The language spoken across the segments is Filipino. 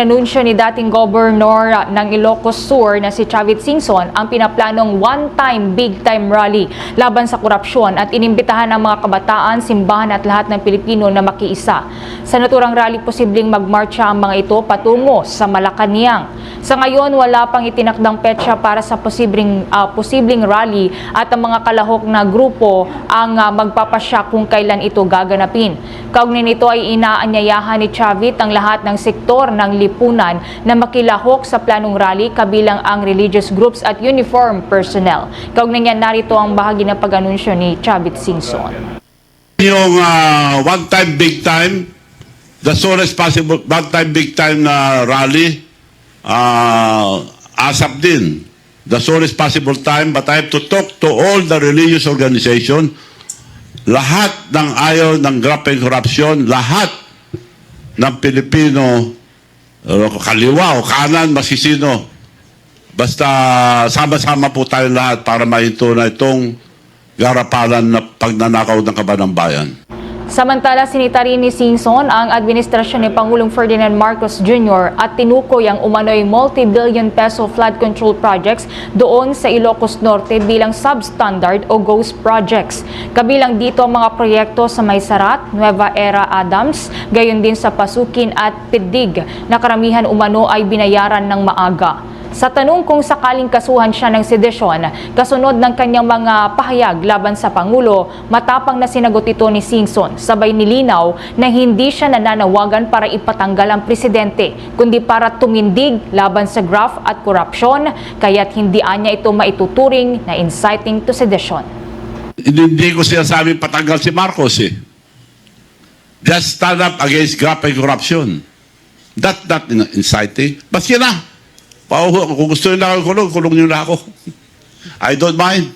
Anunsyo ni dating Gobernador ng Ilocos Sur na si Chavit Singson ang pinaplanong one-time big-time rally laban sa korupsyon at inimbitahan ang mga kabataan, simbahan at lahat ng Pilipino na makiisa. Sa naturang rally, posibleng magmarcha ang mga ito patungo sa Malacanang. Sa ngayon, wala pang itinakdang petsa para sa posibleng rally at ang mga kalahok na grupo ang magpapasya kung kailan ito gaganapin. Kaugnay nito ay inaanyayahan ni Chavit ang lahat ng sektor ng lipunan na makilahok sa planong rally kabilang ang religious groups at uniform personnel. Kaugnay niyan, narito ang bahagi ng pag-anunsyo ni Chavit Singson. Yung one time big time, the soonest possible one time big time na rally, ASAP din, the soonest possible time, but I have to talk to all the religious organization, lahat ng ayaw ng graft and corruption, lahat ng Pilipino, kaliwa o kanan, masisino. Basta sama-sama po tayo lahat para mahinto na itong garapalan na pagnanakaw ng kaban ng bayan. Samantala, sinita rin ni Singson ang administrasyon ni Pangulong Ferdinand Marcos Jr. at tinukoy ang umano'y multi-billion peso flood control projects doon sa Ilocos Norte bilang substandard o ghost projects. Kabilang dito ang mga proyekto sa Maysarat, Nueva Era Adams, gayon din sa Pasukin at Pidig na karamihan umano ay binayaran ng maaga. Sa tanong kung sakaling kasuhan siya ng sedisyon, kasunod ng kanyang mga pahayag laban sa Pangulo, matapang na sinagot ito ni Singson. Sabay nilinaw na hindi siya nananawagan para ipatanggal ang presidente, kundi para tumindig laban sa graft at korupsyon, kaya't hindi anya ito maituturing na inciting to sedition. Hindi ko sinasabi patanggal si Marcos eh. Just stand up against graft and corruption. That's not inciting. Basta na. Kung gusto nyo na ako kulong nyo na ako. I don't mind.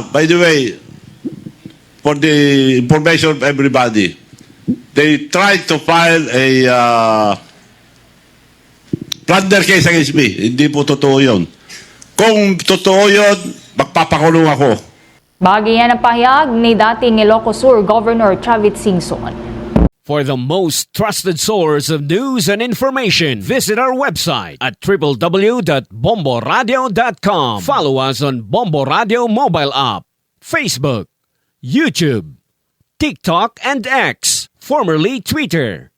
By the way, for the information of everybody, they tried to file a plunder case against me. Hindi po totoo yun. Kung totoo yun, magpapakulong ako. Bahagi yan ang pahayag ni dating Ilocos Sur Governor Chavit Singson. For the most trusted source of news and information, visit our website at www.bomboradio.com. Follow us on Bombo Radio mobile app, Facebook, YouTube, TikTok, and X, formerly Twitter.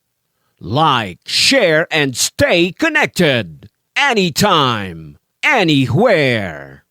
Like, share, and stay connected. Anytime, anywhere.